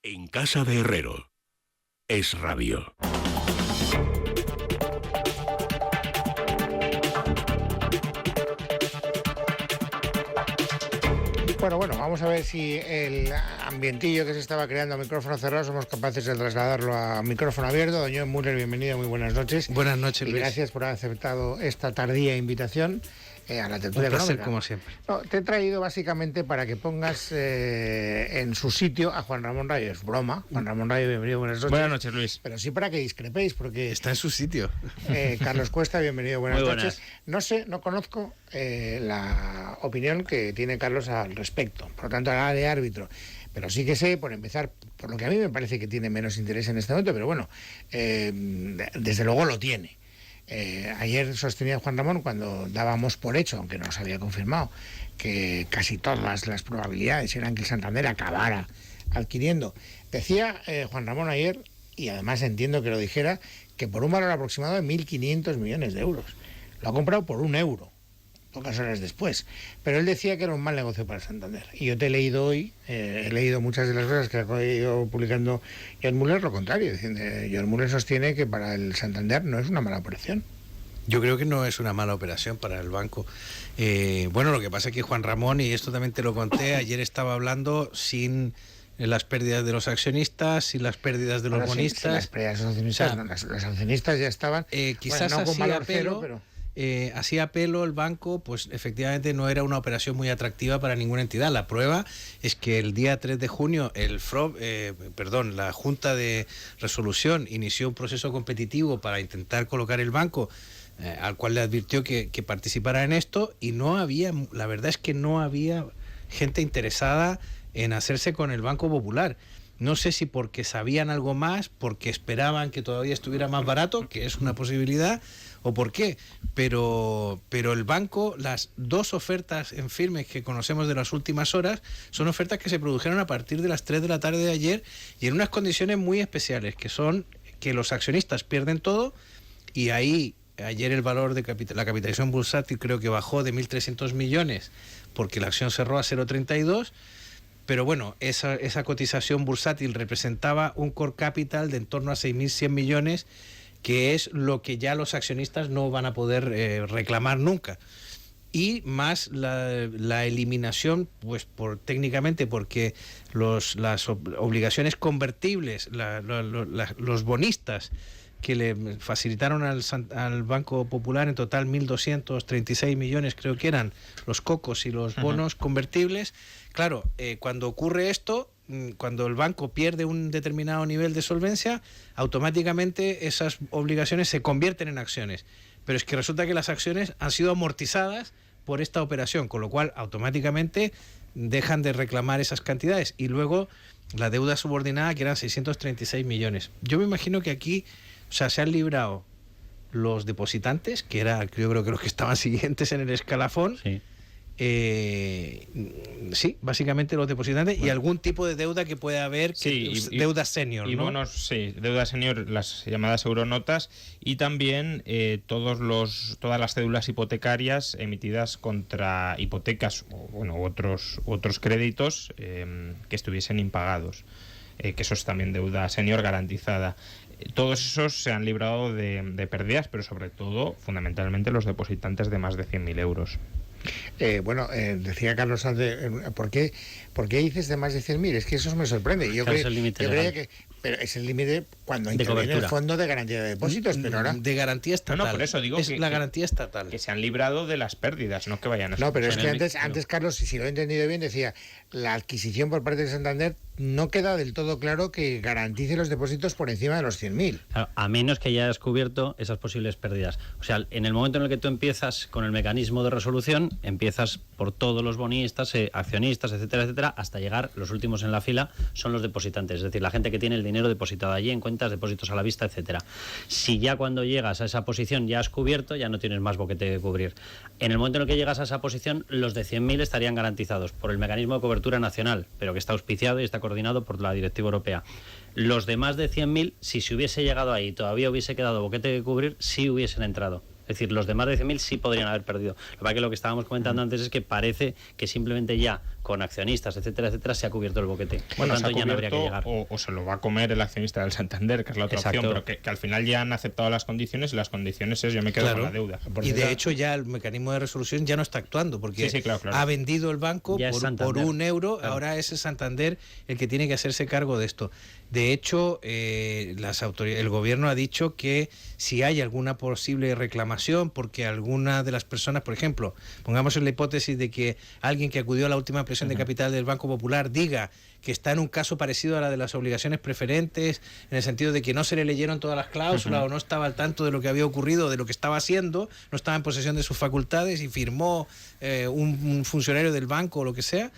En casa de Herrero. Es Radio. Bueno, vamos a ver si el ambientillo que se estaba creando a micrófono cerrado somos capaces de trasladarlo a micrófono abierto. Don Joan Müller, bienvenido, muy buenas noches. Buenas noches, Luis. Y gracias por haber aceptado esta tardía invitación a la tertulia económica. Un placer, económica. como siempre. No, te he traído básicamente para que pongas en su sitio a Juan Ramón Rayo. Es broma. Juan Ramón Rayo, bienvenido, buenas noches. Buenas noches, Luis. Pero sí para que discrepéis, porque... Está en su sitio. Carlos Cuesta, bienvenido, buenas Muy noches. No conozco la opinión que tiene Carlos al respecto. Por lo tanto, hará de árbitro. Pero sí que sé, por empezar, por lo que a mí me parece que tiene menos interés en este momento, pero bueno, desde luego lo tiene. Ayer sostenía Juan Ramón, cuando dábamos por hecho, aunque no se había confirmado, que casi todas las probabilidades eran que el Santander acabara adquiriendo. Decía Juan Ramón ayer, y además entiendo que lo dijera, que por un valor aproximado de 1.500 millones de euros. Lo ha comprado por €1, pocas horas después. Pero él decía que era un mal negocio para el Santander. Y yo te he leído hoy, he leído muchas de las cosas que ha ido publicando Joan Müller, lo contrario. Joan Müller sostiene que para el Santander no es una mala operación. Yo creo que no es una mala operación para el banco. Bueno, lo que pasa es que Juan Ramón, y esto también te lo conté, ayer estaba hablando sin las pérdidas de los accionistas, sin las pérdidas de los bonistas. Sí, las pérdidas de los accionistas, no, los accionistas ya estaban... quizás no con así valor a pelo, cero, pero... así a pelo el banco, pues efectivamente no era una operación muy atractiva para ninguna entidad. La prueba es que el día 3 de junio la Junta de Resolución inició un proceso competitivo para intentar colocar el banco, al cual le advirtió que participara en esto, y la verdad es que no había gente interesada en hacerse con el Banco Popular. No sé si porque sabían algo más, porque esperaban que todavía estuviera más barato, que es una posibilidad, o por qué, pero el banco, las dos ofertas en firme que conocemos de las últimas horas, son ofertas que se produjeron a partir de las 3 de la tarde de ayer y en unas condiciones muy especiales, que son que los accionistas pierden todo, y ahí ayer el valor de la capitalización bursátil creo que bajó de 1.300 millones porque la acción cerró a 0,32. Pero bueno, esa cotización bursátil representaba un core capital de en torno a 6.100 millones, que es lo que ya los accionistas no van a poder reclamar nunca. Y más la eliminación, pues técnicamente, porque las obligaciones convertibles, los bonistas que le facilitaron al Banco Popular, en total 1.236 millones creo que eran los cocos y los bonos convertibles. Claro, cuando ocurre esto, cuando el banco pierde un determinado nivel de solvencia, automáticamente esas obligaciones se convierten en acciones. Pero es que resulta que las acciones han sido amortizadas por esta operación, con lo cual automáticamente dejan de reclamar esas cantidades. Y luego la deuda subordinada, que eran 636 millones. Yo me imagino que aquí, se han librado los depositantes, que yo creo que los que estaban siguientes en el escalafón. Sí. Sí, básicamente los depositantes, y algún tipo de deuda que pueda haber, deuda senior, y ¿no? Bonos, sí, deuda senior, las llamadas euronotas, y también todas las cédulas hipotecarias emitidas contra hipotecas o otros créditos que estuviesen impagados, que eso es también deuda senior garantizada. Todos esos se han librado de pérdidas, pero sobre todo, fundamentalmente, los depositantes de más de 100.000 euros. Decía Carlos antes, ¿por qué dices de más de 100.000? Es que eso me sorprende. Yo creía que pero es el límite cuando interviene el Fondo de Garantía de Depósitos, pero ahora... De garantía estatal. No, por eso digo es la garantía estatal. Que se han librado de las pérdidas, no que vayan a... No, pero es que antes Carlos, si lo he entendido bien, decía, la adquisición por parte de Santander no queda del todo claro que garantice los depósitos por encima de los 100.000. Claro, a menos que hayas cubierto esas posibles pérdidas. O sea, en el momento en el que tú empiezas con el mecanismo de resolución, empiezas por todos los bonistas, accionistas, etcétera, etcétera, hasta llegar, los últimos en la fila son los depositantes, es decir, la gente que tiene el dinero depositado allí en cuentas, depósitos a la vista, etcétera. Si ya cuando llegas a esa posición ya has cubierto, ya no tienes más boquete que cubrir. En el momento en el que llegas a esa posición, los de 100.000 estarían garantizados por el mecanismo de cobertura nacional, pero que está auspiciado y está coordinado por la Directiva Europea. Los de más de 100.000, si se hubiese llegado ahí y todavía hubiese quedado boquete que cubrir, sí hubiesen entrado. Es decir, los de más de 100.000 sí podrían haber perdido. Lo que estábamos comentando antes es que parece que simplemente ya con accionistas, etcétera, se ha cubierto el boquete. Bueno, Por tanto, ya no habría que llegar. O se lo va a comer el accionista del Santander, que es la otra Exacto. opción, pero que al final ya han aceptado las condiciones, y las condiciones es yo me quedo con la deuda. Y de hecho ya el mecanismo de resolución ya no está actuando, porque Sí, claro. ha vendido el banco por €1, claro. ahora es el Santander el que tiene que hacerse cargo de esto. De hecho, el gobierno ha dicho que si hay alguna posible reclamación, porque alguna de las personas, por ejemplo, pongamos en la hipótesis de que alguien que acudió a la última ampliación de capital del Banco Popular diga que está en un caso parecido a la de las obligaciones preferentes, en el sentido de que no se le leyeron todas las cláusulas o no estaba al tanto de lo que había ocurrido, de lo que estaba haciendo, no estaba en posesión de sus facultades y firmó un funcionario del banco o lo que sea,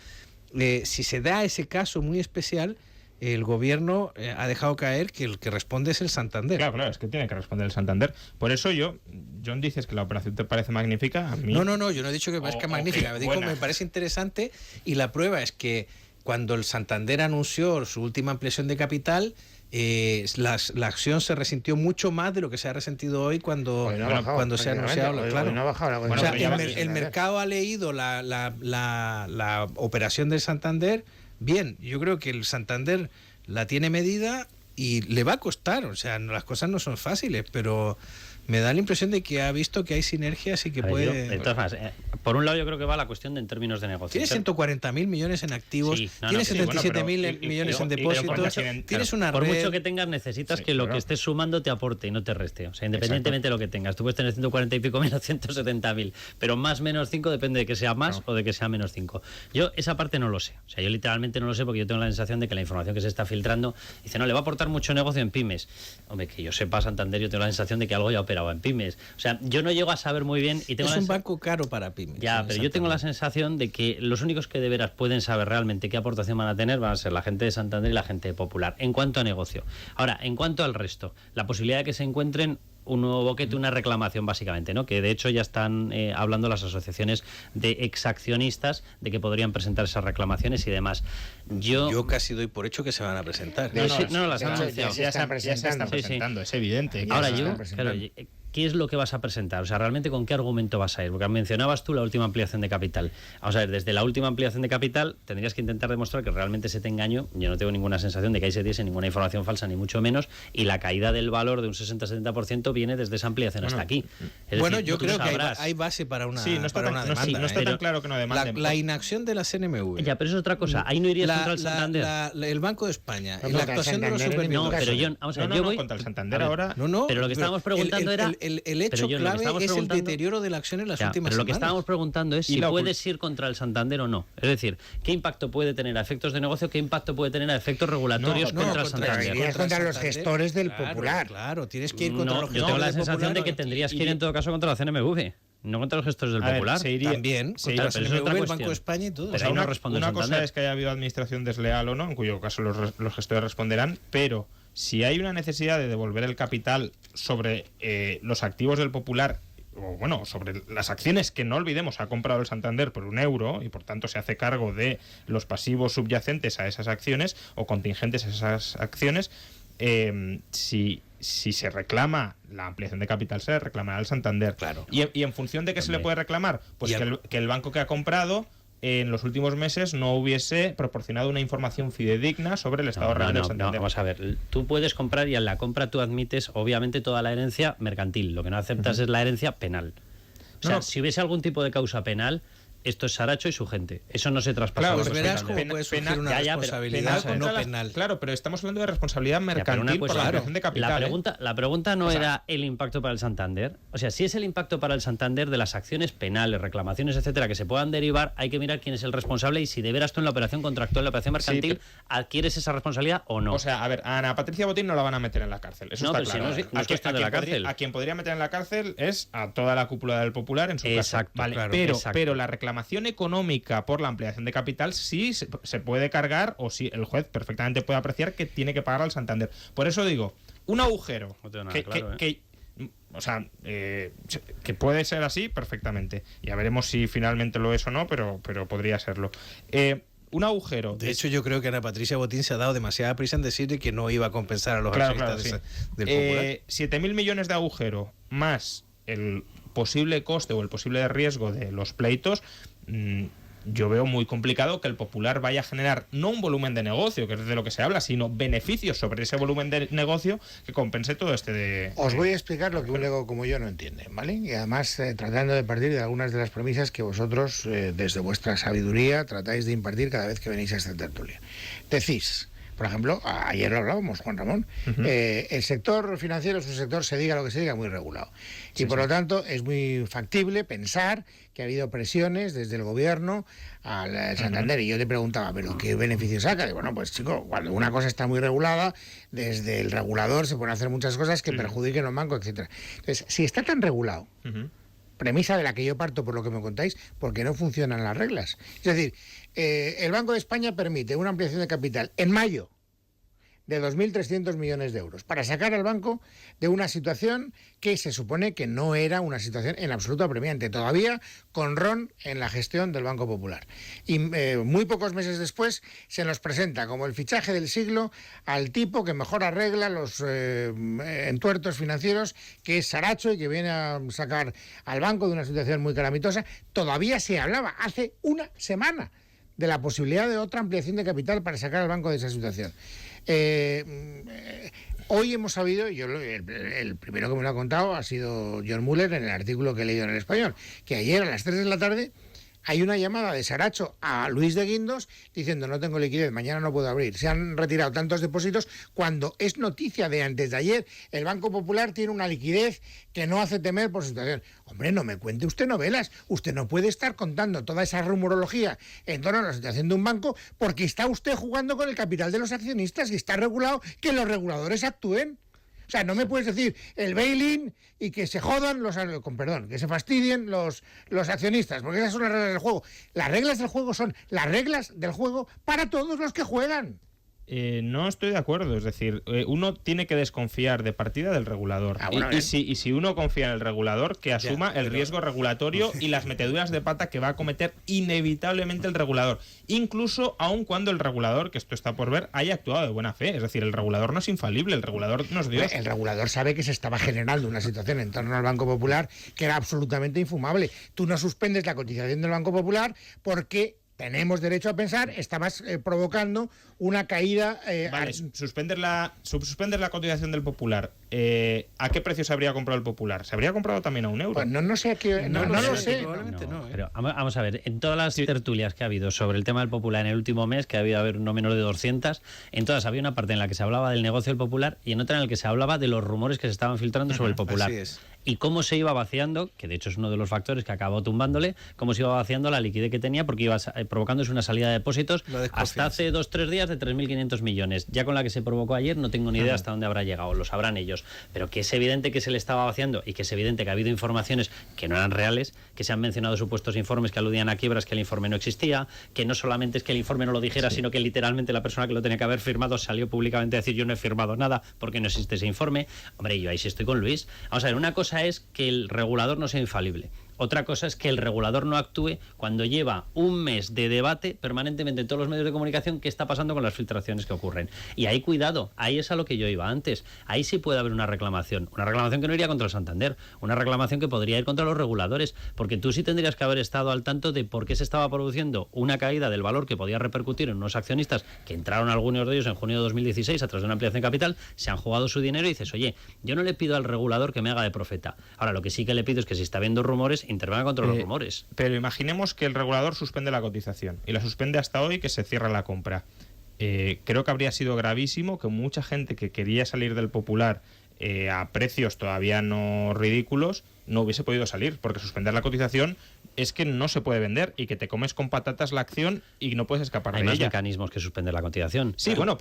si se da ese caso muy especial, el gobierno ha dejado caer que el que responde es el Santander. Claro, es que tiene que responder el Santander. Por eso John, dices que la operación te parece magnífica. A mí... No, yo no he dicho que me parezca magnífica, digo que me parece interesante, y la prueba es que cuando el Santander anunció su última ampliación de capital, la acción se resintió mucho más de lo que se ha resentido hoy cuando se ha anunciado. Claro. No ha bajado la O sea, cuenta. el mercado ha leído la operación del Santander. Bien, yo creo que el Santander la tiene medida y le va a costar, o sea, las cosas no son fáciles, pero me da la impresión de que ha visto que hay sinergias y que puede... De todas maneras, por un lado yo creo que va la cuestión de en términos de negocio. Tienes 140.000 millones en activos, tienes 77.000 millones en depósitos, tienes una por red... mucho que tengas, necesitas que lo que estés sumando te aporte y no te reste. O sea, independientemente de lo que tengas. Tú puedes tener 140 y pico mil o 170.000, pero más menos 5 depende de que sea más o de que sea menos 5. Yo esa parte no lo sé. O sea, yo literalmente no lo sé, porque yo tengo la sensación de que la información que se está filtrando dice, no, le va a aportar mucho negocio en pymes. Hombre, que yo sepa, Santander, yo tengo la sensación de que algo ya operaba en pymes. O sea, yo no llego a saber muy bien y tengo es un banco caro para pymes. Ya, pero yo tengo la sensación de que los únicos que de veras pueden saber realmente qué aportación van a tener van a ser la gente de Santander y la gente de Popular, en cuanto a negocio. Ahora, en cuanto al resto, la posibilidad de que se encuentren un nuevo boquete, una reclamación básicamente, ¿no? Que de hecho ya están hablando las asociaciones de exaccionistas de que podrían presentar esas reclamaciones y demás. Yo casi doy por hecho que se van a presentar. No las han anunciado. Ya se están presentando, es evidente. Ahora claro, ¿qué es lo que vas a presentar? O sea, realmente con qué argumento vas a ir, porque mencionabas tú la última ampliación de capital. Vamos a ver, desde la última ampliación de capital tendrías que intentar demostrar que realmente se te engañó. Yo no tengo ninguna sensación de que ahí se diese ninguna información falsa, ni mucho menos, y la caída del valor de un 60-70% viene desde esa ampliación hasta aquí. Es decir, yo creo que hay base para una demanda. No está tan claro que no demanden. La inacción de la CNMV. Ya, pero eso es otra cosa. Ahí no irías contra el Santander. El Banco de España, y la actuación de los supervisores. No, pero John, vamos a ver, yo voy contra el Santander ahora. Pero lo que estábamos preguntando era el hecho clave es el deterioro de la acción en las últimas semanas. Pero lo que estábamos preguntando es si puedes ir contra el Santander o no. Es decir, ¿qué impacto puede tener a efectos de negocio? ¿Qué impacto puede tener a efectos regulatorios contra el Santander? Irías contra los gestores del Popular. Claro, tienes que ir contra los gestores. Yo tengo la sensación de que tendrías que ir en todo caso contra la CNMV. No contra los gestores del Popular. También, contra el CNMV, el Banco de España y todo. Pero ahí no responde una Santander. cosa es que haya habido administración desleal o no, en cuyo caso los gestores responderán, pero si hay una necesidad de devolver el capital sobre los activos del Popular, o bueno, sobre las acciones que no olvidemos ha comprado el Santander por €1 y por tanto se hace cargo de los pasivos subyacentes a esas acciones o contingentes a esas acciones, si se reclama la ampliación de capital, se le reclamará al Santander. Claro. Y en función de qué se le puede reclamar, pues que el banco que ha comprado en los últimos meses no hubiese proporcionado una información fidedigna sobre el estado real del Santander. Vamos a ver, tú puedes comprar y en la compra tú admites obviamente toda la herencia mercantil. Lo que no aceptas es la herencia penal. O sea, si hubiese algún tipo de causa penal, esto es Saracho y su gente. Eso no se traspasa. Claro, pues verás cómo puede surgir una responsabilidad o no penal. Claro, pero estamos hablando de responsabilidad mercantil por la ampliación de capital. La pregunta no era el impacto para el Santander. O sea, si es el impacto para el Santander de las acciones penales, reclamaciones, etcétera, que se puedan derivar, hay que mirar quién es el responsable y si de veras tú en la operación contractual, en la operación mercantil, adquieres esa responsabilidad o no. O sea, a ver, a Ana Patricia Botín no la van a meter en la cárcel. Eso está claro. Si no es cuestión de la cárcel. A quien podría meter en la cárcel es a toda la cúpula del Popular en su caso. Vale, claro, pero la reclamación económica por la ampliación de capital sí se puede cargar, o sí el juez perfectamente puede apreciar que tiene que pagar al Santander. Por eso digo, un agujero que puede ser así perfectamente. Ya veremos si finalmente lo es o no, pero podría serlo. Un agujero. De hecho, yo creo que Ana Patricia Botín se ha dado demasiada prisa en decir que no iba a compensar a los accionistas del Popular. 7.000 millones de agujero más el posible coste o el posible riesgo de los pleitos, yo veo muy complicado que el Popular vaya a generar no un volumen de negocio, que es de lo que se habla, sino beneficios sobre ese volumen de negocio que compense todo Os voy a explicar lo que un ego como yo no entiende, ¿vale? Y además tratando de partir de algunas de las premisas que vosotros, desde vuestra sabiduría, tratáis de impartir cada vez que venís a esta tertulia. Decís, por ejemplo, ayer lo hablábamos, Juan Ramón, el sector financiero es un sector, se diga lo que se diga, muy regulado. Y por lo tanto es muy factible pensar que ha habido presiones desde el gobierno al Santander. Y yo te preguntaba, ¿pero qué beneficio saca? Y bueno, pues chico, cuando una cosa está muy regulada, desde el regulador se pueden hacer muchas cosas que perjudiquen a un banco, etcétera. Entonces, si está tan regulado, premisa de la que yo parto por lo que me contáis, porque no funcionan las reglas. Es decir, el Banco de España permite una ampliación de capital en mayo de 2.300 millones de euros para sacar al banco de una situación que se supone que no era una situación en absoluto apremiante, todavía con ron en la gestión del Banco Popular. Y muy pocos meses después se nos presenta como el fichaje del siglo al tipo que mejor arregla los entuertos financieros, que es Saracho, y que viene a sacar al banco de una situación muy calamitosa. Todavía se hablaba hace una semana de la posibilidad de otra ampliación de capital para sacar al banco de esa situación. Hoy hemos sabido, el primero que me lo ha contado ha sido John Muller en el artículo que he leído en El Español, que ayer a las 3 de la tarde hay una llamada de Saracho a Luis de Guindos diciendo no tengo liquidez, mañana no puedo abrir. Se han retirado tantos depósitos cuando es noticia de antes de ayer. El Banco Popular tiene una liquidez que no hace temer por su situación. Hombre, no me cuente usted novelas. Usted no puede estar contando toda esa rumorología en torno a la situación de un banco porque está usted jugando con el capital de los accionistas y está regulado que los reguladores actúen. O sea, no me puedes decir el bail-in y que se jodan que se fastidien los accionistas, porque esas son las reglas del juego. Las reglas del juego son las reglas del juego para todos los que juegan. No estoy de acuerdo, es decir, uno tiene que desconfiar de partida del regulador. Y si uno confía en el regulador, que asuma el riesgo regulatorio y las meteduras de pata que va a cometer inevitablemente el regulador, incluso aun cuando el regulador, que esto está por ver, haya actuado de buena fe. Es decir, el regulador no es infalible, el regulador no es Dios. El regulador sabe que se estaba generando una situación en torno al Banco Popular que era absolutamente infumable. Tú no suspendes la cotización del Banco Popular porque tenemos derecho a pensar, estabas provocando una caída... Vale, suspender la cotización del Popular. ¿A qué precio se habría comprado el Popular? ¿Se habría comprado también a €1? Pues no sé a qué... No lo sé. Probablemente no. Pero vamos a ver, en todas las tertulias que ha habido sobre el tema del Popular en el último mes, que ha habido no menos de 200, en todas había una parte en la que se hablaba del negocio del Popular y en otra en la que se hablaba de los rumores que se estaban filtrando sobre el Popular. Así es. Y cómo se iba vaciando, que de hecho es uno de los factores que acabó tumbándole, cómo se iba vaciando la liquidez que tenía, porque iba provocándose una salida de depósitos hasta hace 2-3 días de 3.500 millones. Ya con la que se provocó ayer no tengo ni idea hasta dónde habrá llegado, lo sabrán ellos. Pero que es evidente que se le estaba vaciando y que es evidente que ha habido informaciones que no eran reales, que se han mencionado supuestos informes que aludían a quiebras, que el informe no existía, que no solamente es que el informe no lo dijera, sino que literalmente la persona que lo tenía que haber firmado salió públicamente a decir yo no he firmado nada porque no existe ese informe. Hombre, yo ahí sí estoy con Luis. Vamos a ver, una cosa es que el regulador no sea infalible. Otra cosa es que el regulador no actúe cuando lleva un mes de debate permanentemente en todos los medios de comunicación qué está pasando con las filtraciones que ocurren. Y ahí cuidado, ahí es a lo que yo iba antes. Ahí sí puede haber una reclamación que no iría contra el Santander, una reclamación que podría ir contra los reguladores, porque tú sí tendrías que haber estado al tanto de por qué se estaba produciendo una caída del valor que podía repercutir en unos accionistas que entraron algunos de ellos en junio de 2016 a través de una ampliación de capital, se han jugado su dinero y dices, oye, yo no le pido al regulador que me haga de profeta. Ahora, lo que sí que le pido es que si está viendo rumores, intervenga contra los rumores. Pero imaginemos que el regulador suspende la cotización y la suspende hasta hoy, que se cierra la compra. Creo que habría sido gravísimo que mucha gente que quería salir del Popular a precios todavía no ridículos no hubiese podido salir, porque suspender la cotización es que no se puede vender y que te comes con patatas la acción y no puedes escapar de ella. Hay más mecanismos que suspender la cotización. Sí, bueno,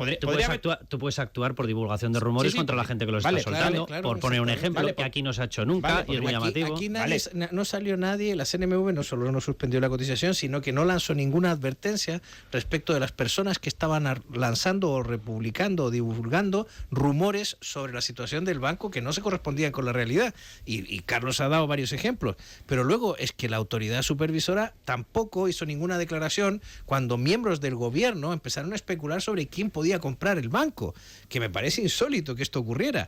tú puedes actuar por divulgación de rumores contra la gente que los está soltando, por poner un ejemplo que aquí no se ha hecho nunca y es muy llamativo. Aquí no salió nadie, la CNMV no solo no suspendió la cotización, sino que no lanzó ninguna advertencia respecto de las personas que estaban lanzando o republicando o divulgando rumores sobre la situación del banco que no se correspondían con la realidad. Y Carlos ha dado varios ejemplos, pero luego es que la autoridad supervisora tampoco hizo ninguna declaración cuando miembros del gobierno empezaron a especular sobre quién podía comprar el banco, que me parece insólito que esto ocurriera.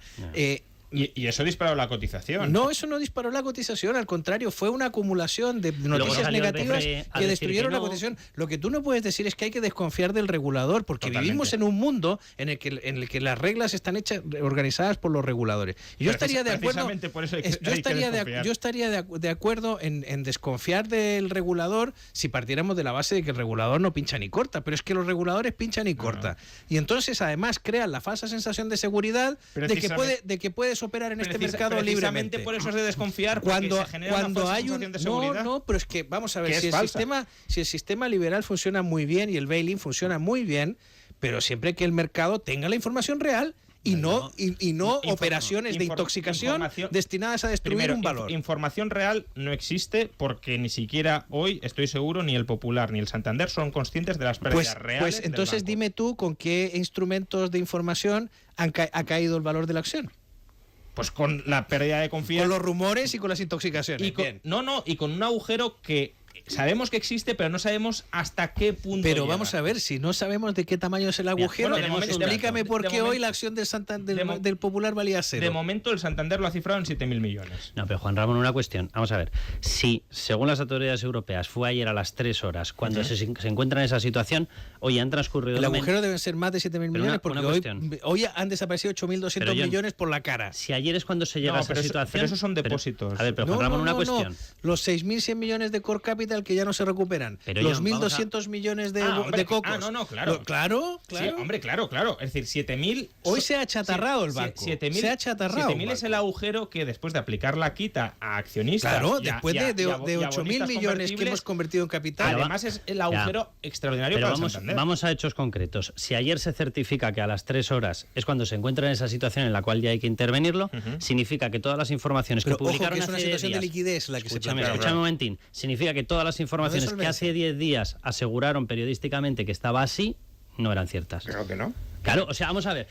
Y eso disparó la cotización. No, eso no disparó la cotización, al contrario, fue una acumulación de noticias negativas que destruyeron la cotización. Lo que tú no puedes decir es que hay que desconfiar del regulador, porque vivimos en un mundo en el que las reglas están organizadas por los reguladores. Y yo estaría de acuerdo. Yo estaría de acuerdo en desconfiar del regulador si partiéramos de la base de que el regulador no pincha ni corta, pero es que los reguladores pinchan y corta. Y entonces además crean la falsa sensación de seguridad de que puedes operar en este mercado libremente. Por eso es de desconfiar, cuando se genera una falsa sensación de seguridad. No, pero es que vamos a ver, si el sistema liberal funciona muy bien y el bail-in funciona muy bien, pero siempre que el mercado tenga la información real y no operaciones de intoxicación destinadas a destruir un valor. Información real no existe porque ni siquiera hoy, estoy seguro, ni el Popular ni el Santander son conscientes de las pérdidas reales. Pues entonces dime tú con qué instrumentos de información ha caído el valor de la acción. Pues con la pérdida de confianza. Con los rumores y con las intoxicaciones. Y con un agujero que sabemos que existe, pero no sabemos hasta qué punto Pero llega. Vamos a ver, si no sabemos de qué tamaño es el agujero, explícame por qué hoy la acción del Popular valía cero. De momento el Santander lo ha cifrado en 7.000 millones. No, pero Juan Ramón, una cuestión. Vamos a ver. Si, según las autoridades europeas, fue ayer a las 3 horas, cuando se encuentra en esa situación, hoy han transcurrido... El agujero deben ser más de 7.000 millones, porque hoy han desaparecido 8.200 millones por la cara. Si ayer es cuando se llega a esa situación... Pero esos son depósitos. A ver, pero Juan Ramón, una cuestión. Los 6.100 millones de core capital que ya no se recuperan. Pero los 1.200 millones de cocos. Claro. Claro. Sí, hombre, claro. Es decir, 7.000... Hoy se ha achatarrado el banco. 7.000 es el agujero que después de aplicar la quita a accionistas... Claro, después de 8.000 millones que hemos convertido en capital. Además es el agujero extraordinario para el Santander. Vamos a hechos concretos. Si ayer se certifica que a las 3 horas es cuando se encuentra en esa situación en la cual ya hay que intervenirlo, significa que todas las informaciones que publicaron ojo, que es una situación de liquidez la que escúchame un momentín. Significa que todas las informaciones que hace 10 días aseguraron periodísticamente que estaba así, no eran ciertas. Creo que no. Claro, o sea, vamos a ver.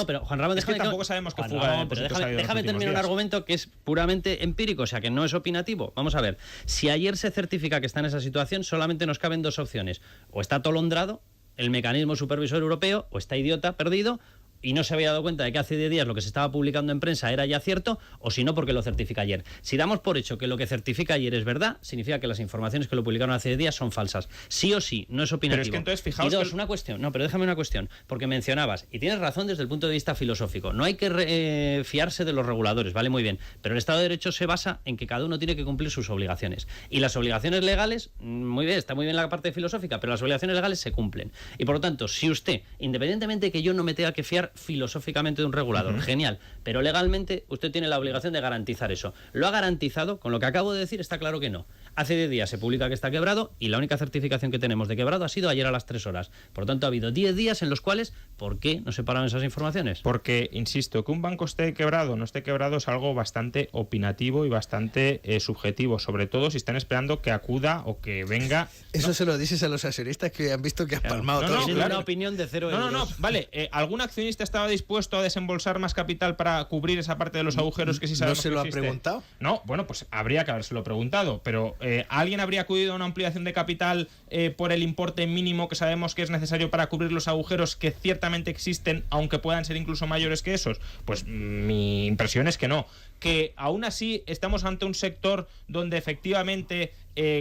Pero Juan Ramón, déjame tampoco sabemos qué fuga de depósitos ha habido. Déjame terminar un argumento que es puramente empírico, o sea, que no es opinativo. Vamos a ver. Si ayer se certifica que está en esa situación, solamente nos caben dos opciones. O está atolondrado el mecanismo supervisor europeo, o está idiota, perdido, y no se había dado cuenta de que hace 10 días lo que se estaba publicando en prensa era ya cierto, o si no, porque lo certifica ayer. Si damos por hecho que lo que certifica ayer es verdad, significa que las informaciones que lo publicaron hace 10 días son falsas. Sí o sí, no es opinativo. Pero es que entonces, fijaos... Y dos, una cuestión. No, pero déjame una cuestión. Porque mencionabas, y tienes razón desde el punto de vista filosófico, no hay que fiarse de los reguladores, vale, muy bien, pero el Estado de Derecho se basa en que cada uno tiene que cumplir sus obligaciones. Y las obligaciones legales, muy bien, está muy bien la parte filosófica, pero las obligaciones legales se cumplen. Y por lo tanto, si usted, independientemente de que yo no me tenga que fiar filosóficamente de un regulador, genial, pero legalmente usted tiene la obligación de garantizar eso. ¿Lo ha garantizado? Con lo que acabo de decir está claro que no. Hace 10 días se publica que está quebrado y la única certificación que tenemos de quebrado ha sido ayer a las 3 horas. Por lo tanto, ha habido 10 días en los cuales, ¿por qué no se pararon esas informaciones? Porque, insisto, que un banco esté quebrado o no esté quebrado es algo bastante opinativo y bastante subjetivo, sobre todo si están esperando que acuda o que venga... Eso se lo dices a los accionistas que han visto que has palmado todo. Tienen una opinión de 0 euros. No, vale. ¿Algún accionista estaba dispuesto a desembolsar más capital para cubrir esa parte de los agujeros que sí sabemos que existe? ¿No se lo ha preguntado? No, bueno, pues habría que habérselo preguntado, pero ¿alguien habría acudido a una ampliación de capital por el importe mínimo que sabemos que es necesario para cubrir los agujeros que ciertamente existen, aunque puedan ser incluso mayores que esos? Pues mi impresión es que no. Que aún así estamos ante un sector donde efectivamente,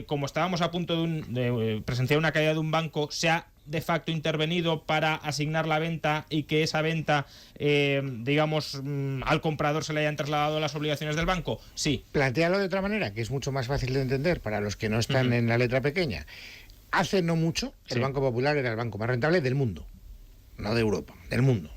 como estábamos a punto de presenciar una caída de un banco, se ha de facto intervenido para asignar la venta y que esa venta, digamos, al comprador se le hayan trasladado las obligaciones del banco. Sí. Plantéalo de otra manera, que es mucho más fácil de entender para los que no están en la letra pequeña. Hace no mucho, el Banco Popular era el banco más rentable del mundo, no de Europa, del mundo.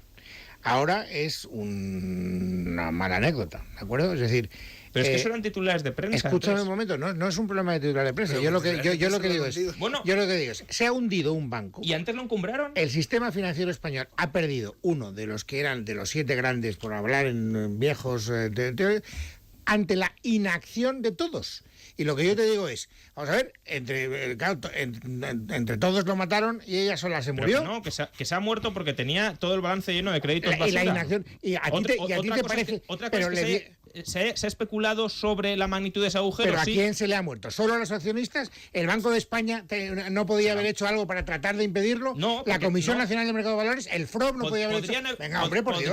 Ahora es una mala anécdota, ¿de acuerdo? Es decir... Pero es que eso eran titulares de prensa. Escúchame un momento, no es un problema de titular de prensa. Yo lo que digo es, se ha hundido un banco. ¿Y antes lo encumbraron? El sistema financiero español ha perdido uno de los que eran de los 7 grandes, por hablar en viejos, ante la inacción de todos. Y lo que yo te digo es, vamos a ver, entre todos lo mataron y ella sola se murió. Pero no, que se ha muerto porque tenía todo el balance lleno de créditos basura. Y la inacción. Y a ti te parece... se ha especulado sobre la magnitud de ese agujero. ¿Pero a sí. quién se le ha muerto? ¿Solo a los accionistas? ¿El Banco de España no podía haber hecho algo para tratar de impedirlo? No, ¿La Comisión no. Nacional de Mercado de Valores? ¿El FROB no podía haber hecho? Venga, hombre, por Dios.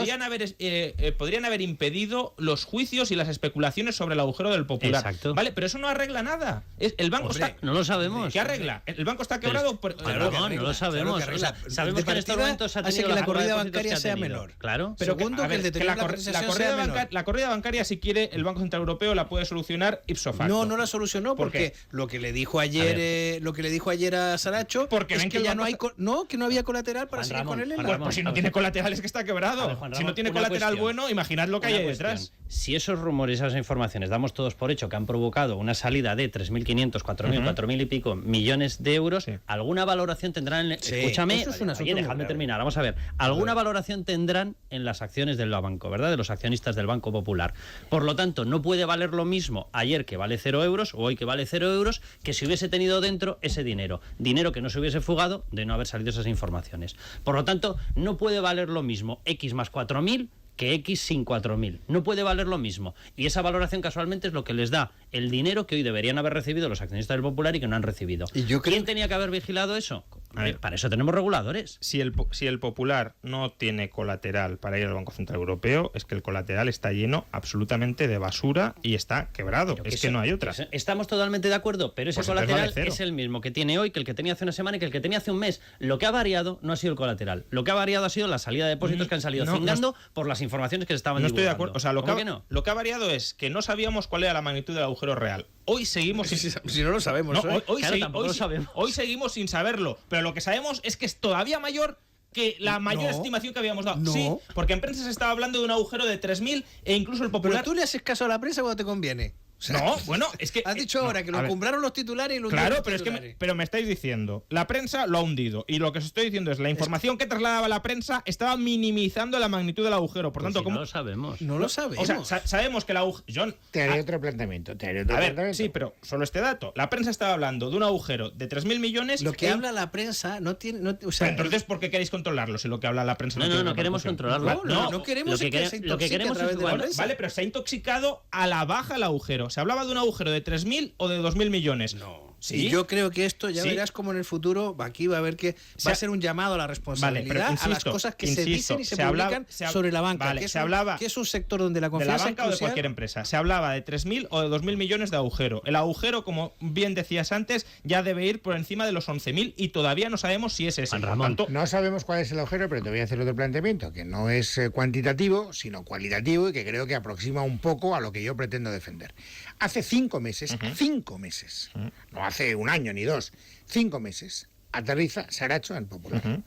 Podrían haber impedido los juicios y las especulaciones sobre el agujero del Popular. Exacto. Vale, pero eso no arregla nada. El banco está... No lo sabemos. ¿Qué arregla? ¿El banco está quebrado? Claro, no lo sabemos. Claro que arregla. Sabemos que en estos momentos ha hace tenido que la curva de corrida depósitos bancaria que ha sea tenido. menor. Claro. Pero Segundo, que el deterioro de la prestación sea menor. la corrida bancaria, si quiere, el Banco Central Europeo la puede solucionar ipso facto. No la solucionó ¿Por porque qué? lo que le dijo ayer a Saracho Porque es ven que que el ya no banco hay que no había colateral para Juan seguir Ramón, con él en Juan la... Ramón. Pues si no a tiene ver. colateral es que está quebrado. A ver, Juan Si Ramón, no tiene una colateral cuestión. bueno, imaginad lo que hay Una ahí cuestión. detrás. Si esos rumores, esas informaciones, damos todos por hecho que han provocado una salida de 3.500, 4.000, 4.000 y pico millones de euros, Sí. ¿alguna valoración tendrán? Sí, Escúchame, eso es un asunto oye, muy dejadme grave. terminar, vamos a ver. ¿Alguna valoración tendrán en las acciones del banco, verdad? De los accionistas del Banco Popular. Por lo tanto, no puede valer lo mismo ayer que vale 0 euros o hoy que vale 0 euros que si hubiese tenido dentro ese dinero. Dinero que no se hubiese fugado de no haber salido esas informaciones. Por lo tanto, no puede valer lo mismo X más 4.000 que X sin 4.000. No puede valer lo mismo. Y esa valoración casualmente es lo que les da el dinero que hoy deberían haber recibido los accionistas del Popular y que no han recibido. Y yo creo ¿Quién tenía que haber vigilado eso? A ver. Para eso tenemos reguladores. Si el Popular no tiene colateral para ir al Banco Central Europeo, es que el colateral está lleno absolutamente de basura y está quebrado. Pero Es que no hay otra. Estamos totalmente de acuerdo, pero ese Pues entonces colateral vale cero. es el mismo que tiene hoy, que el que tenía hace una semana y que el que tenía hace un mes. Lo que ha variado no ha sido el colateral. Lo que ha variado ha sido la salida de depósitos que han salido no, cingando por las informaciones que se estaban No estoy de divulgando. acuerdo. O sea, lo ¿Cómo que, que no? lo que ha variado es que no sabíamos cuál era la magnitud del agujero real. Hoy seguimos sin... Si no lo sabemos, No, ¿eh? Claro, tampoco lo sabemos. hoy seguimos sin saberlo, pero lo que sabemos es que es todavía mayor que la mayor No. estimación que habíamos dado. No. Sí, porque en prensa se estaba hablando de un agujero de 3.000 e incluso el Pero Popular... tú le haces caso a la prensa cuando te conviene. O sea, No, bueno, es que... has dicho ahora que a lo ver. compraron los titulares y lo Claro, hundieron pero los es que titulares. pero me estáis diciendo, la prensa lo ha hundido y lo que os estoy diciendo es la información que trasladaba la prensa estaba minimizando la magnitud del agujero. Por Pues tanto, si ¿cómo? no lo sabemos. No lo sabemos. O sea, sabemos que el agujero... John, Te haré otro planteamiento. a ver, sí, pero solo este dato. La prensa estaba hablando de un agujero de 3.000 millones... Lo que en- habla la prensa no tiene... o sea, Pero entonces, ¿por qué queréis controlarlo si lo que habla la prensa No, tiene no queremos repercusión? controlarlo. no queremos Lo que que se lo que intoxique queremos a través es de la bueno, prensa. Vale, pero se ha intoxicado a la baja el agujero. ¿Se hablaba de un agujero de 3.000 o de 2.000 millones? No. ¿Sí? Y yo creo que esto ya Sí. verás como en el futuro aquí va a haber que va Se- a ser un llamado a la responsabilidad Vale, pero a las insisto, cosas que se insisto, dicen y se se hablaba- publican se hab- sobre la banca, vale, que, es se un, hablaba que es un sector donde la de la confianza banca o de es crucial. cualquier empresa. Se hablaba de 3.000 o de 2.000 millones de agujero. El agujero, como bien decías antes, ya debe ir por encima de los 11.000 y todavía no sabemos si es ese. Juan Por Ramón. tanto, No sabemos cuál es el agujero, pero te voy a hacer otro planteamiento, que no es cuantitativo, sino cualitativo y que creo que aproxima un poco a lo que yo pretendo defender. Hace 5 meses, 5 meses, no hace un año ni 2, 5 meses, aterriza Saracho en Popular.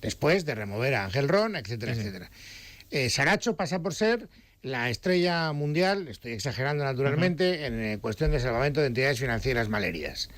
Después de remover a Ángel Ron, etcétera, etcétera. Saracho pasa por ser la estrella mundial, estoy exagerando naturalmente, en cuestión de salvamento de entidades financieras malheridas.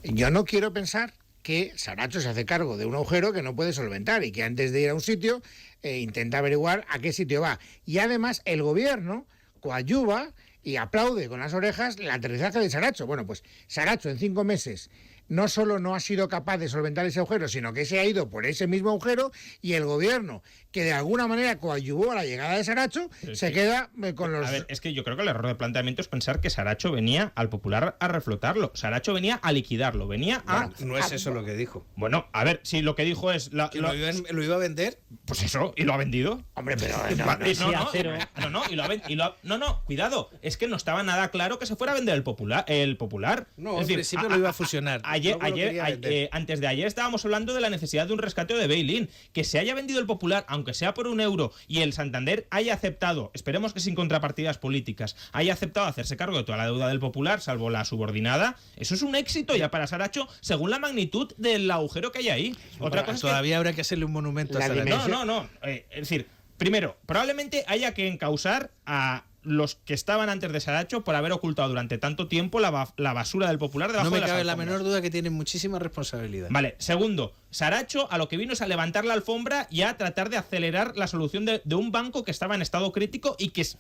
Yo no quiero pensar que Saracho se hace cargo de un agujero que no puede solventar y que antes de ir a un sitio intenta averiguar a qué sitio va. Y además el gobierno coadyuva y aplaude con las orejas el aterrizaje de Saracho. Bueno, pues Saracho en 5 meses no solo no ha sido capaz de solventar ese agujero, sino que se ha ido por ese mismo agujero y el gobierno, que de alguna manera coadyuvó a la llegada de Saracho, se queda con los... a ver, es que yo creo que el error de planteamiento es pensar que Saracho venía al Popular a reflotarlo. Saracho venía a liquidarlo, venía a... No es eso lo que dijo. Bueno, a ver, si lo que dijo es... Que lo iba a vender. Pues eso, y lo ha vendido. Hombre, pero... no, Vale, no, no, cuidado, es que no estaba nada claro que se fuera a vender el Popular. No, Es en principio lo iba a fusionar. Ayer, Luego lo quería vender. antes de ayer estábamos hablando de la necesidad de un rescate de bail-in. Que se haya vendido el Popular, aunque sea por €1, y el Santander haya aceptado, esperemos que sin contrapartidas políticas, haya aceptado hacerse cargo de toda la deuda del Popular, salvo la subordinada, eso es un éxito ya para Saracho, según la magnitud del agujero que hay ahí. Otra cosa es que Todavía habrá que hacerle un monumento La a Saracho. no. Es decir, primero, probablemente haya que encausar a los que estaban antes de Saracho por haber ocultado durante tanto tiempo la basura del Popular debajo No me de las cabe la alfombras. menor duda que tiene muchísima responsabilidad. Vale, segundo, Saracho a lo que vino es a levantar la alfombra y a tratar de acelerar la solución de un banco que estaba en estado crítico y que, es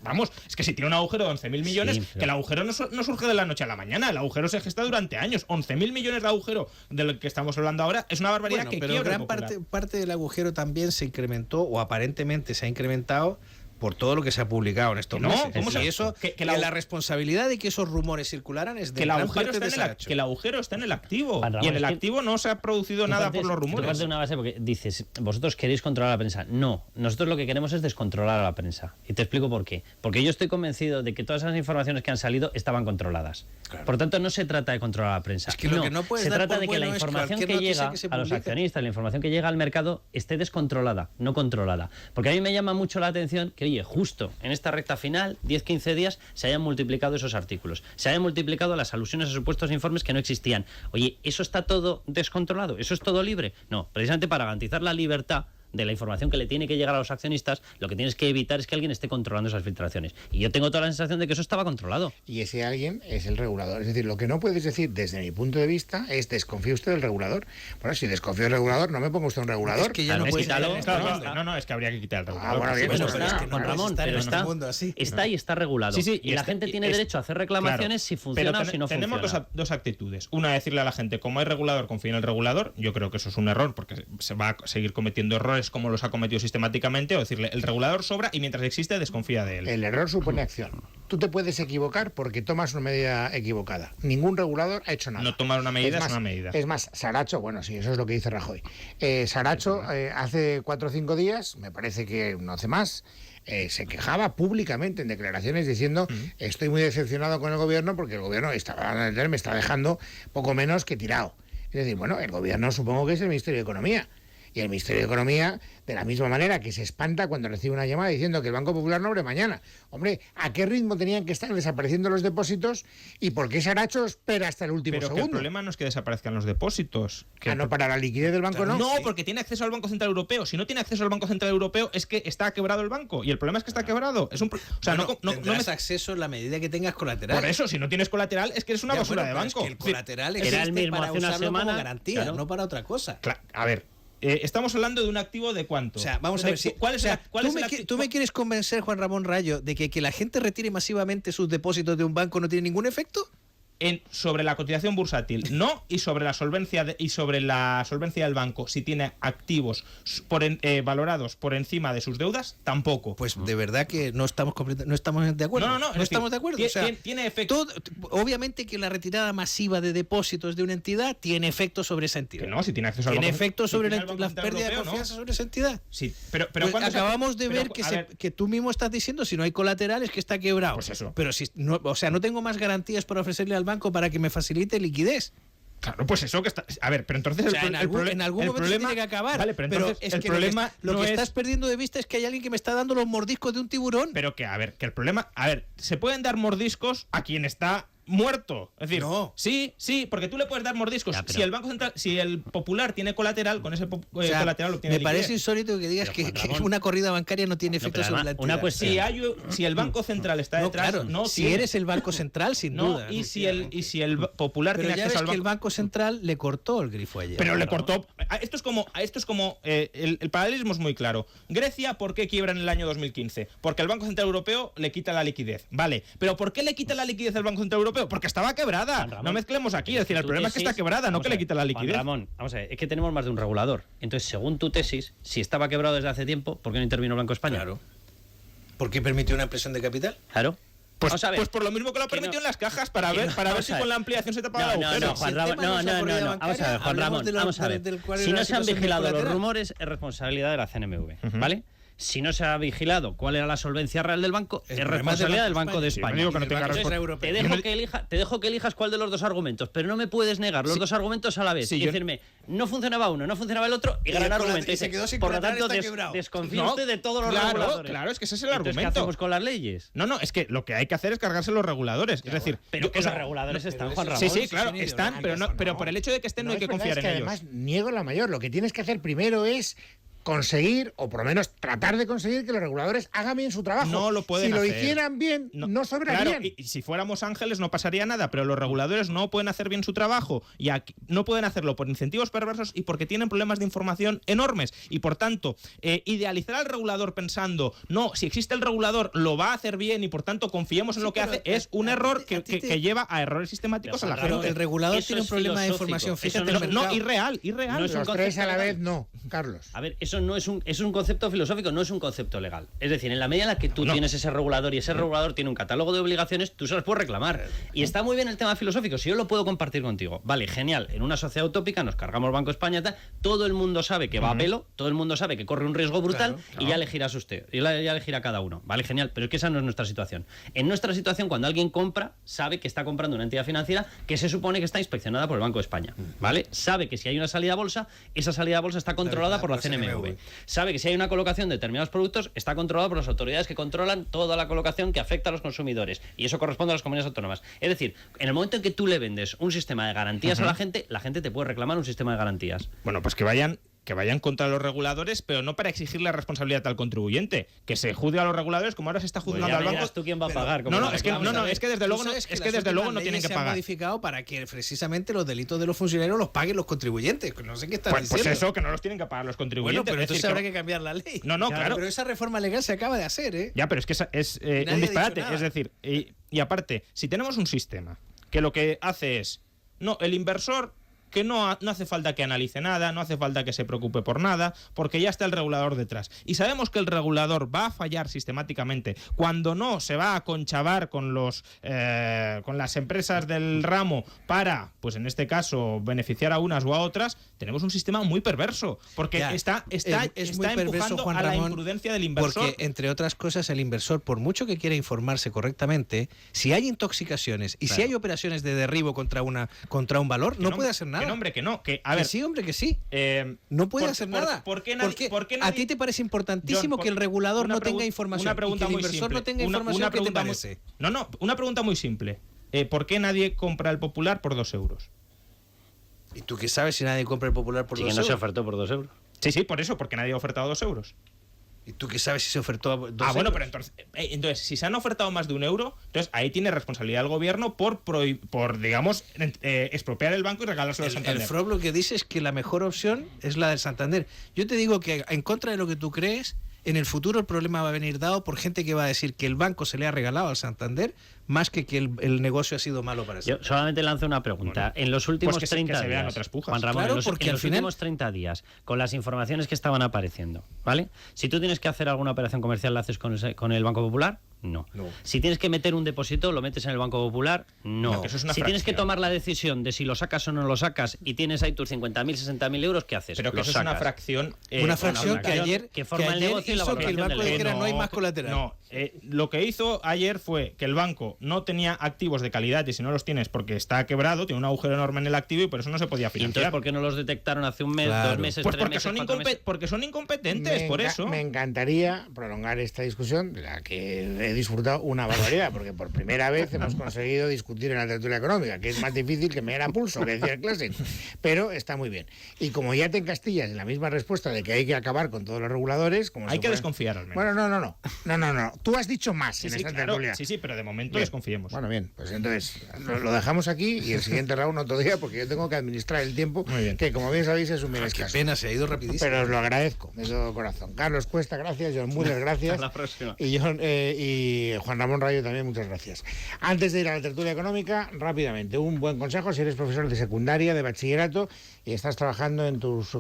que si tiene un agujero de 11.000 millones, Sí, pero- que el agujero no surge de la noche a la mañana, el agujero se gesta durante años. 11.000 millones de agujero de lo que estamos hablando ahora es una barbaridad Bueno, que pero quiebra el gran Popular. parte del agujero también se incrementó, o aparentemente se ha incrementado, por todo lo que se ha publicado en estos No, meses. ¿cómo Y eso, que la responsabilidad de que esos rumores circularan es de que el gran agujero parte de que el agujero está en el activo. Juan Ramón, Y en el es que activo no se ha producido nada por los Tú rumores. partes de una base porque dices, vosotros queréis controlar a la prensa. No, nosotros lo que queremos es descontrolar a la prensa. Y te explico por qué. Porque yo estoy convencido de que todas esas informaciones que han salido estaban controladas. Claro. Por tanto, no se trata de controlar a la prensa. Es que lo que no puedes se dar trata por de que la bueno es información cualquier que noticia llega que se a los publique. accionistas, la información que llega al mercado, esté descontrolada, no controlada. Porque a mí me llama mucho la atención que, oye, justo en esta recta final, 10-15 días, se hayan multiplicado esos artículos. Se hayan multiplicado las alusiones a supuestos informes que no existían. Oye, ¿eso está todo descontrolado? ¿Eso es todo libre? No, precisamente para garantizar la libertad de la información que le tiene que llegar a los accionistas, lo que tienes que evitar es que alguien esté controlando esas filtraciones. Y yo tengo toda la sensación de que eso estaba controlado. Y ese alguien es el regulador. Es decir, lo que no puedes decir desde mi punto de vista es desconfíe usted del regulador. Bueno, si desconfío del regulador, no me ponga usted un regulador. Es que ya Claro, no es puedes quítalo. No, es que habría que quitar el regulador. bueno, bien, Bueno, pues pero es nada, que no Juan puedes Ramón, estar pero en un mundo así. está y está regulado. Sí, y la está- gente tiene es- derecho a hacer reclamaciones claro, si funciona o si no tenemos funciona. dos actitudes. Una, decirle a la gente, como hay regulador, confía en el regulador. Yo creo que eso es un error, porque se va a seguir cometiendo errores como los ha cometido sistemáticamente. O decirle, el regulador sobra y mientras existe, desconfía de él. El error supone acción. Tú te puedes equivocar porque tomas una medida equivocada. Ningún regulador ha hecho nada. No tomar una medida más, es una medida. Es más, Saracho, bueno, sí, eso es lo que dice Rajoy. Saracho, hace 4 o 5 días, me parece que no hace más, se quejaba públicamente en declaraciones diciendo estoy muy decepcionado con el gobierno porque el gobierno me está dejando poco menos que tirado. Es decir, bueno, el gobierno supongo que es el Ministerio de Economía. Y el Ministerio de Economía, de la misma manera que se espanta cuando recibe una llamada diciendo que el Banco Popular no abre mañana. Hombre, ¿a qué ritmo tenían que estar desapareciendo los depósitos y por qué Saracho espera hasta el último Pero que segundo? el problema no es que desaparezcan los depósitos. Que No, para la liquidez del banco no. No, porque tiene acceso al Banco Central Europeo. Si no tiene acceso al Banco Central Europeo, es que está quebrado el banco. Y el problema es que está quebrado. Es un o sea, Bueno, no tendrás me... acceso en la medida que tengas colateral. Por eso, si no tienes colateral, es que eres una Ya, basura bueno, de pero es banco. que el Es decir, colateral era el existe mismo para hace una usarlo como semana, garantía, claro. no para otra cosa. a ver, estamos hablando de un activo de cuánto. O sea, vamos a ver si. ¿Cuál es o sea, cuál es el ¿tú me quieres convencer, Juan Ramón Rayo, de que la gente retire masivamente sus depósitos de un banco no tiene ningún efecto? Sobre la cotización bursátil no, y sobre la solvencia del banco, si tiene activos valorados por encima de sus deudas, tampoco. Pues de verdad que no estamos de acuerdo. No, estamos de acuerdo. O sea, tiene efecto. Obviamente que la retirada masiva de depósitos de una entidad tiene efecto sobre esa entidad. Que no, si tiene acceso al tiene Banco efecto si sobre tiene al Banco la Central pérdida de Europeo, confianza ¿no? sobre esa entidad. Sí, pero Pues ¿cuándo acabamos de pero, ver a ver, que tú mismo estás diciendo si no hay colateral es que está quebrado. Pues eso. Pero si no, o sea, no tengo más garantías para ofrecerle al banco para que me facilite liquidez. Claro, pues eso que está. A ver, pero entonces O sea, en algún momento se tiene que acabar. Vale, pero entonces es el que problema lo no que es. estás perdiendo de vista es que hay alguien que me está dando los mordiscos de un tiburón. Pero que, a ver, que el problema. A ver, se pueden dar mordiscos a quien está muerto. Es decir, No. sí, porque tú le puedes dar mordiscos. Ya, pero- Si el Banco Central, si el Popular tiene colateral, con ese O sea, colateral lo tiene me parece liquidez. insólito que digas Pero, que, Juan que Ramón, una corrida bancaria no tiene efecto pero sobre la además, entidad. una cuestión. Si el Banco Central está No, detrás, claro, no si tiene. eres el Banco Central, sin No, duda. y si el Popular Pero tiene ya ves acceso al que el banco. Banco Central le cortó el grifo ayer. Pero le cortó. Esto es como el paralelismo es muy claro. Grecia, ¿por qué quiebra en el año 2015? Porque el Banco Central Europeo le quita la liquidez. Vale, pero ¿por qué le quita la liquidez al Banco Central Europeo? Porque estaba quebrada. Juan Ramón, No mezclemos aquí. Es decir, el tu problema es que tesis- está quebrada, no vamos que a le ver, quita la Juan liquidez. Ramón, vamos a ver, es que tenemos más de un regulador. Entonces, según tu tesis, si estaba quebrado desde hace tiempo, ¿por qué no intervino el Banco de España? Claro. ¿Por qué permitió una impresión de capital? Claro. Vamos a ver. Pues por lo mismo que lo Que permitió no- en las cajas para que ver, no- para ver vamos si a ver. con la ampliación se tapaba el No, agujero. no, Juan el Ramón, tema no es la corrida Vamos a ver, bancaria, Juan Ramón, hablemos de vamos a ver. del cuál Si era no la se han situación vigilado los colateral. rumores, es responsabilidad de la CNMV, ¿vale? Si no se ha vigilado cuál era la solvencia real del banco, El es problema es del responsabilidad del Banco Banco de Sí, España. no digo que no Y del tenga Banco responsabilidad. Central Te Europeo. dejo que elijas cuál de los dos argumentos, pero no me puedes negar los dos argumentos a la vez. Sí, y yo- decirme, no funcionaba uno, no funcionaba el otro, y Y gran el argumento. y se quedó sin Por lo colateral, tanto, está quebrado. desconfía No, usted de todos los claro, reguladores. claro, es que ese es el Entonces, ¿qué argumento. hacemos con las leyes? No, es que lo que hay que hacer es cargarse los reguladores. Es decir, Pero yo- que o sea, los reguladores están, pero Juan eso- Ramón. Sí, claro, son están, pero ideológicos, pero no. por el hecho de que estén no hay que es verdad, confiar es en que ellos. además niego la mayor. Lo que tienes que hacer primero es conseguir, o por lo menos tratar de conseguir que los reguladores hagan bien su trabajo. No lo pueden Si lo hacer. hicieran bien, no sobrarían. Claro, y si fuéramos ángeles no pasaría nada, pero los reguladores no pueden hacer bien su trabajo y no pueden hacerlo por incentivos perversos y porque tienen problemas de información enormes. Y por tanto, idealizar al regulador pensando, no, si existe el regulador lo va a hacer bien y por tanto confiemos en Sí, lo que pero hace, es un error a ti te- que lleva a errores sistemáticos a la Pero gente. el regulador Eso tiene un es problema de filosófico. información. Eso Fíjate no el es- mercado. No, irreal. No es un Los tres a la concepto vez no, Carlos. A ver, eso eso no es un concepto filosófico, no es un concepto legal. Es decir, en la medida en la que tú tienes ese regulador y ese regulador tiene un catálogo de obligaciones, tú se las puedes reclamar. Y está muy bien el tema filosófico, si yo lo puedo compartir contigo. Vale, genial, en una sociedad utópica nos cargamos Banco España, todo el mundo sabe que va a pelo, todo el mundo sabe que corre un riesgo brutal, y ya elegirás usted, ya elegirá cada uno. Vale, genial, pero es que esa no es nuestra situación. En nuestra situación, cuando alguien compra, sabe que está comprando una entidad financiera que se supone que está inspeccionada por el Banco de España, ¿vale? Sabe que si hay una salida a bolsa, esa salida a bolsa está controlada por la CNMV. Sabe que si hay una colocación de determinados productos, está controlada por las autoridades que controlan toda la colocación que afecta a los consumidores. Y eso corresponde a las comunidades autónomas. Es decir, en el momento en que tú le vendes un sistema de garantías a la gente te puede reclamar un sistema de garantías. Bueno, pues que vayan contra los reguladores, pero no para exigirle responsabilidad al contribuyente, que se juzgue a los reguladores como ahora se está juzgando al banco. ¿Tú quién va a pagar? Es que desde luego no tienen que pagar. Se han modificado para que precisamente los delitos de los funcionarios los paguen los contribuyentes. No sé qué estás diciendo. Pues eso, que no los tienen que pagar los contribuyentes. Bueno, pero entonces habrá que cambiar la ley. Claro. Pero esa reforma legal se acaba de hacer, ¿eh? Ya, pero es que es un disparate. Es decir, y aparte, si tenemos un sistema que lo que hace es, el inversor, que no hace falta que analice nada, no hace falta que se preocupe por nada, porque ya está el regulador detrás. Y sabemos que el regulador va a fallar sistemáticamente. Cuando no, se va a conchavar con las empresas del ramo para, pues en este caso, beneficiar a unas o a otras. Tenemos un sistema muy perverso, porque está empujando a la imprudencia del inversor. Porque, entre otras cosas, el inversor, por mucho que quiera informarse correctamente, si hay intoxicaciones y si hay operaciones de derribo contra un valor, no puede hacer nada. Que no, hombre, que no. Que sí, hombre, que sí. No puede hacer nada. ¿Por qué nadie, a ti te parece importantísimo que el regulador no tenga información y que el inversor no tenga información? ¿Qué te parece? Una pregunta muy simple. ¿Por qué nadie compra el Popular por 2 euros? ¿Y tú qué sabes si nadie compra el Popular por 2 euros? Que no se ofertó por 2 euros. Sí, por eso, porque nadie ha ofertado 2 euros. ¿Y tú qué sabes si se ofertó a 2 euros? Bueno, pero entonces, si se han ofertado más de 1 euro, entonces ahí tiene responsabilidad el gobierno por digamos, expropiar el banco y regalárselo al Santander. El FROB lo que dice es que la mejor opción es la del Santander. Yo te digo que, en contra de lo que tú crees, en el futuro el problema va a venir dado por gente que va a decir que el banco se le ha regalado al Santander más que el negocio ha sido malo para sí. Yo solamente lanzo una pregunta. En los últimos 30 días, Juan Ramón, claro, en los últimos 30 días, con las informaciones que estaban apareciendo, ¿vale? Si tú tienes que hacer alguna operación comercial, ¿la haces con el Banco Popular? No. Si tienes que meter un depósito, ¿lo metes en el Banco Popular? No. Que eso es una si fracción. Tienes que tomar la decisión de si lo sacas o no lo sacas y tienes ahí tus 50.000, 60.000 euros, ¿qué haces? Pero que eso es una fracción. Una fracción que ayer forma el negocio y la hizo que el banco dijera no hay más colateral. No, lo que hizo ayer fue que el banco no tenía activos de calidad, y si no los tienes porque está quebrado, tiene un agujero enorme en el activo y por eso no se podía financiar. ¿Y entonces por qué no los detectaron hace un mes, 2 meses, pues 3 meses? Porque son incompetentes, por eso. Me encantaría prolongar esta discusión, de la que he disfrutado una barbaridad, porque por primera vez hemos conseguido discutir en la tertulia económica, que es más difícil que me era pulso, que decía el clásico, pero está muy bien. Y como ya te encastillas en la misma respuesta de que hay que acabar con todos los reguladores, hay que desconfiar al menos. Bueno, no. Tú has dicho más en esta tertulia. Sí, pero de momento desconfiemos. Bueno, bien, pues entonces lo dejamos aquí y el siguiente round otro día, porque yo tengo que administrar el tiempo, que como bien sabéis es un bien escaso. Qué pena, se ha ido rapidísimo. Pero os lo agradezco de todo corazón. Carlos Cuesta, gracias. John Muller, gracias. Hasta la próxima. Y Juan Ramón Rayo también, muchas gracias. Antes de ir a la tertulia económica, rápidamente, un buen consejo si eres profesor de secundaria, de bachillerato y estás trabajando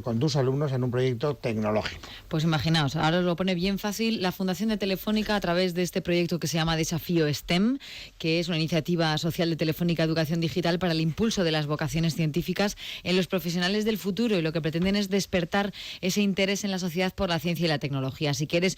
con tus alumnos en un proyecto tecnológico. Pues imaginaos, ahora os lo pone bien fácil la Fundación de Telefónica a través de este proyecto que se llama Desafío STEM, que es una iniciativa social de Telefónica Educación Digital para el impulso de las vocaciones científicas en los profesionales del futuro, y lo que pretenden es despertar ese interés en la sociedad por la ciencia y la tecnología. Si eres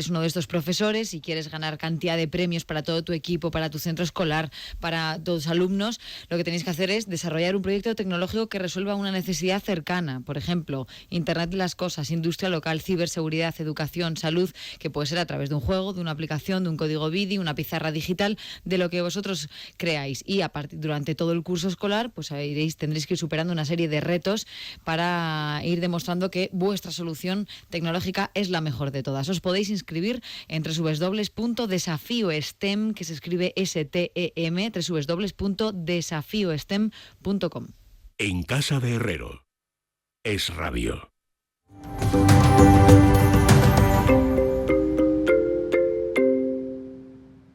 uno de estos profesores y quieres ganar cantidad de premios para todo tu equipo, para tu centro escolar, para tus alumnos, lo que tenéis que hacer es desarrollar un proyecto tecnológico que resuelva una necesidad cercana. Por ejemplo, Internet de las cosas, industria local, ciberseguridad, educación, salud, que puede ser a través de un juego, de una aplicación, de un código BIDI, una pizarra digital, de lo que vosotros creáis. Y durante todo el curso escolar, pues tendréis que ir superando una serie de retos para ir demostrando que vuestra solución tecnológica es la mejor de todas. Os podéis inscribir en www.desafíostem, que se escribe STEM, www.desafíostem.com. En casa de Herrero, Es Radio.